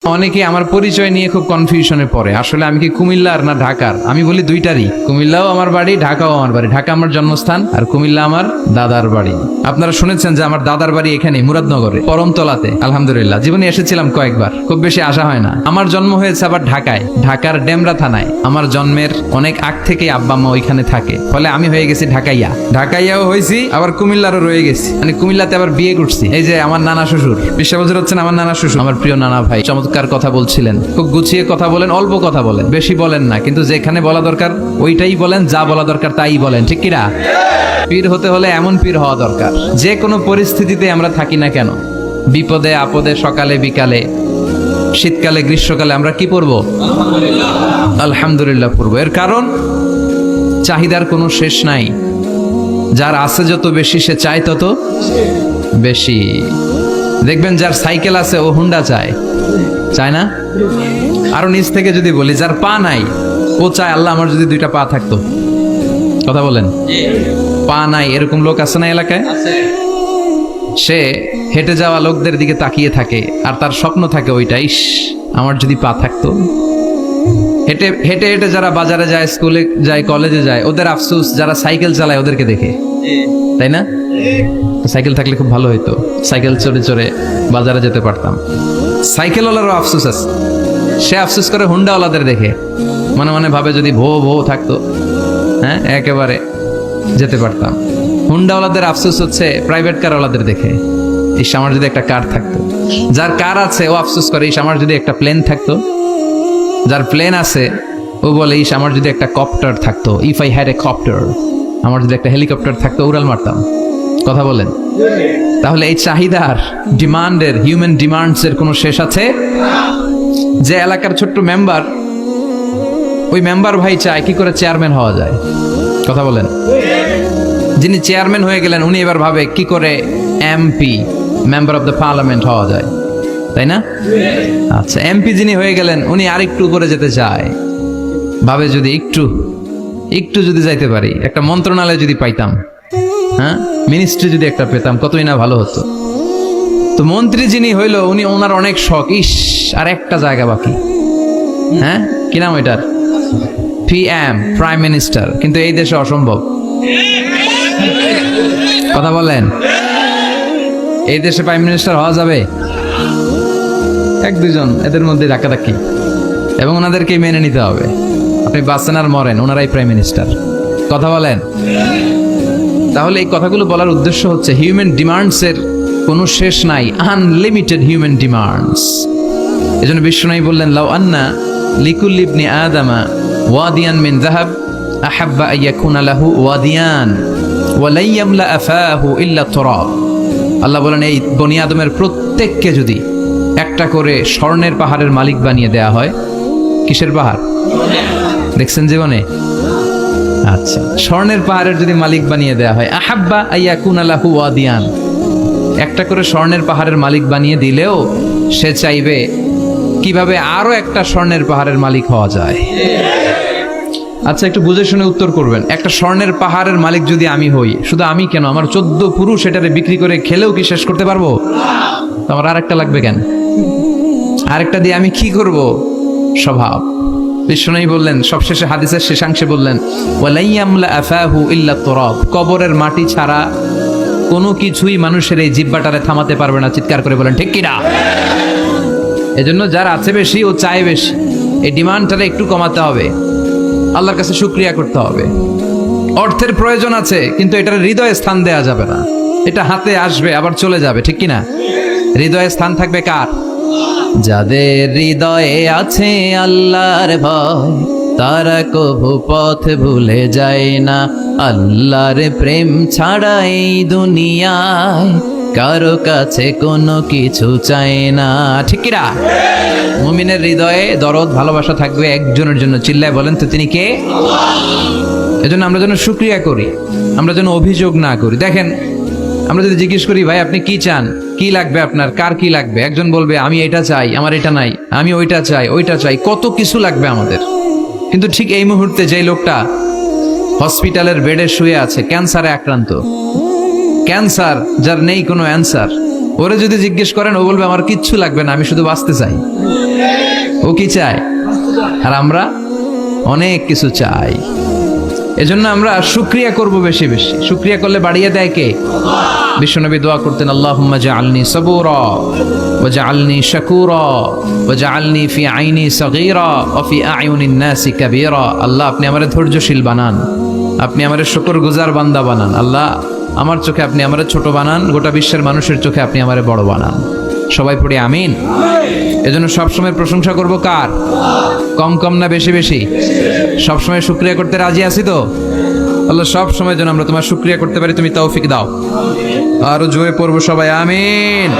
অনেকে আমার পরিচয় নিয়ে খুব কনফিউশনে পড়ে, আসলে আমি কি কুমিল্লার না ঢাকার। আমি বলি দুইটারই, কুমিল্লাও আমার বাড়ি, ঢাকাও আমার বাড়ি। ঢাকা আমার জন্মস্থান আর কুমিল্লা আমার দাদার বাড়ি। আপনারা শুনেছেন যে আমার দাদার বাড়ি এখানে মুরাদনগরে করমতলাতে। আলহামদুলিল্লাহ, জীবনে এসেছিলাম কয়েকবার, খুব বেশি আসা হয় না। আমার জন্ম হয়েছে আবার ঢাকায়, ঢাকার ডেমরা থানায়। আমার জন্মের অনেক আগ থেকে আব্বা মা ওইখানে থাকে, ফলে আমি হয়ে গেছি ঢাকাইয়া। ঢাকাইয়াও হয়েছি, আবার কুমিল্লারও রয়ে গেছি, মানে কুমিল্লাতে আবার বিয়ে করছি। এই যে আমার নানা শ্বশুর, 20 বছর হচ্ছেন আমার নানা শ্বশুর, আমার প্রিয় নানা ভাই। চমৎকার কথা বলছিলেন, খুব গুছিয়ে কথা বলেন, অল্প কথা বলেন, বেশি বলেন না, কিন্তু যেখানে বলা দরকার ওইটাই বলেন, যা বলা দরকার তাই বলেন, ঠিক কিনা? পীর হতে হলে এমন পীর হওয়া দরকার, যে কোনো পরিস্থিতিতে আমরা থাকি না কেন, বিপদে আপদে, সকালে বিকালে, শীতকালে গ্রীষ্মকালে আমরা কি পড়বো? আলহামদুলিল্লাহ পড়বো। এর কারণ চাহিদার কোনো শেষ নাই। যার আছে যত বেশি, সে চায় তত বেশি। দেখবেন যার সাইকেল আছে ও হুন্ডা চায়, চায় না? আরো নিচ থেকে যদি বলি, যার পা নাই ও চায় আল্লাহ আমার যদি 2টা পা থাকতো। কথা বলেন, পা নাই এরকম লোক আছে না এলাকায়? সে হেঁটে যাওয়া লোকদের দিকে তাকিয়ে থাকে আর তার স্বপ্ন থাকে ওইটাই, আমার যদি পা থাকতো। হেঁটে হেঁটে হেঁটে যারা বাজারে যায়, স্কুলে যায়, কলেজে যায়, ওদের আফসোস যারা সাইকেল চালায় ওদেরকে দেখে, তাই না? সাইকেল থাকলে খুব ভালো হইতো, সাইকেল চড়ে চড়ে বাজারে যেতে পারতাম। সাইকেলওয়ালারও আফসোস আছে, সে আফসোস করে হুন্ডাওয়ালাদের দেখে, মনে মনে ভাবে যদি ভো ভো থাকতো, হ্যাঁ একেবারে যেতে পারতাম। হুন্ডাওয়ালাদের আফসোস হচ্ছে প্রাইভেট কারওয়ালাদের দেখে, ইস আমার যদি একটা কার থাকতো। যার কার আছে ও আফসোস করে, ইস আমার যদি একটা প্লেন থাকতো। যার প্লেন আছে ও বলে, ইস আমার যদি একটা কপ্টার থাকতো, if I had a copter, আমার যদি একটা হেলিকপ্টার থাকতো উড়াল মারতাম। কথা বলেন, তাহলে এই চাহিদার, ডিমান্ডের, হিউম্যান ডিমান্ডস এর কোনো শেষ আছে? যে এলাকার ছোট্ট মেম্বার, ওই মেম্বার ভাই চায় কি করে চেয়ারম্যান হওয়া যায়। কথা বলেন, যিনি চেয়ারম্যান হয়ে গেলেন উনি এবার ভাবে কি করে MP, member of the parliament হওয়া যায়, তাই না? আচ্ছা, এমপি যিনি হয়ে গেলেন উনি আরেকটু উপরে যেতে চায়, ভাবে যদি একটু যদি যাইতে পারি, একটা মন্ত্রণালয় যদি পাইতাম, হ্যাঁ মিনিস্ট্রি যদি একটা পেতাম, কতই না ভালো হতো। তো মন্ত্রী যিনি হইল উনি, ওনার অনেক শখ, ইস আর একটা জায়গা বাকি, হ্যাঁ কি নাম ওইটার? PM, prime minister. কিন্তু এই দেশে অসম্ভব। কথা বলেন, এই দেশে প্রাইম মিনিস্টার হওয়া যাবে? 1-2 জন এদের মধ্যে ধাক্কাধাক্কি, এবং ওনাদেরকে মেনে নিতে হবে। আপনি বাঁচেন আর মরেন, ওনারাই প্রাইম মিনিস্টার। কথা বলেন। তাহলে এই কথাগুলো বলার উদ্দেশ্য হচ্ছে হিউম্যান ডিমান্ডস এর কোনো শেষ নাই, আনলিমিটেড হিউম্যান ডিমান্ডস। এজন্য বিশ্বনবী বললেন, লাউ আন্না লিকুল্লি ইবনি আদামা ওয়াদিয়ান মিন যাহাব আহাব্বা আইয়াকুনা লাহু ওয়াদিয়ান ওয়া লা ইয়ামলা আফাহু ইল্লা তুরাব। আল্লাহ বলেন, এই বনি আদমের প্রত্যেককে যদি একটা করে স্বর্ণের পাহাড়ের মালিক বানিয়ে দেয়া হয়। কিসের পাহাড় দেখছেন জীবনে? আচ্ছা, স্বর্ণের পাহাড়ের যদি মালিক বানিয়ে দেয়া হয়, আহাব্বা আইয়াকুনা লাহু ওয়াদিয়ান, একটা করে স্বর্ণের পাহাড়ের মালিক বানিয়ে দিলেও সে চাইবে কিভাবে আরো একটা স্বর্ণের পাহাড়ের মালিক হওয়া যায়। আচ্ছা, একটু বুঝে শুনে উত্তর করবেন। একটা স্বর্ণের পাহাড়ের মালিক যদি আমি হই, শুধু আমি কেন, আমার 14 পুরুষ এটারে বিক্রি করে খেলেও কি শেষ করতে পারবো? তো আমার আরেকটা লাগবে কেন? আরেকটা দিয়ে আমি কি করব? স্বভাব। বিশ্বনবী বললেন, সবশেষে হাদিসের শেষাংশে বললেন, ওয়ালা ইয়ামলা আফাহু ইল্লা তুরাব। কবরের মাটি ছাড়া কোনো কিছুই মানুষের এই জিহ্বাটারে থামাতে পারবে না। চিৎকার করে বলেন ঠিক কিনা? এজন্য যার আছে বেশি ও চায় বেশি, এই ডিমান্ডটারে একটু কমাতে হবে, আল্লাহর কাছে শুকরিয়া করতে হবে। অর্থের প্রয়োজন আছে, কিন্তু এটার হৃদয়ে স্থান দেয়া যাবে না। এটা হাতে আসবে আবার চলে যাবে, ঠিক কিনা? হৃদয়ে স্থান থাকবে কার? যাদের হৃদয়ে আছে আল্লাহর ভয়, তারা কভু পথ ভুলে যায় না। আল্লাহর প্রেম ছাড়া এই দুনিয়ায় কারো কাছে কোনো কিছু চায় না, ঠিক কিনা? মুমিনের হৃদয়ে দরদ, ভালোবাসা থাকবে একজনের জন্য। চিল্লায় বলেন তো, তিনি কে? এজন্য আমরা যেন শুকরিয়া করি, আমরা যেন অভিযোগ না করি। দেখেন, আমরা যদি জিজ্ঞেস করি, ভাই আপনি কি চান, কি লাগবে আপনার, কার কি লাগবে, একজন বলবে আমি এটা চাই, আমার এটা নাই, আমি ওইটা চাই, ওইটা চাই, কত কিছু লাগবে আমাদের। কিন্তু ঠিক এই মুহূর্তে যে লোকটা হসপিটালের বেডে শুয়ে আছে, ক্যান্সারে আক্রান্ত, ক্যান্সার যার নেই কোনো অ্যান্সার, ওরে যদি জিজ্ঞেস করেন ও বলবে আমার কিচ্ছু লাগবে না, আমি শুধু বাঁচতে চাই। ও কি চায়? আর আমরা অনেক কিছু চাই। এজন্য আমরা শুকরিয়া করব বেশি বেশি। শুকরিয়া করলে বাড়িয়ে দেয় কে? বিশ্বনবী দোয়া করতেন, আল্লাহুম্মা জাআলনি সাবুরা ওয়া জাআলনি শাকুরা ওয়া জাআলনি ফি আইনি সাগীরা ওয়া ফি আয়ুনিন নাসি কাবীরা। আল্লাহ আপনি আমারে ধৈর্যশীল বানান, আপনি আমারে শুকরগুজার বান্দা বানান। আল্লাহ আমার চোখে আপনি আমারে ছোট বানান, গোটা বিশ্বের মানুষের চোখে আপনি আমারে বড় বানান। সবাই পড়ি আমিন। এজন্য সবসময় প্রশংসা করব কার? কম কম না বেশি বেশি? সবসময় শুকরিয়া করতে রাজি আছি তো? আল্লাহ সব সময় যেন আমরা তোমার শুকরিয়া করতে পারি, তুমি তৌফিক দাও। আরো জোরে পড়বো সবাই আমিন।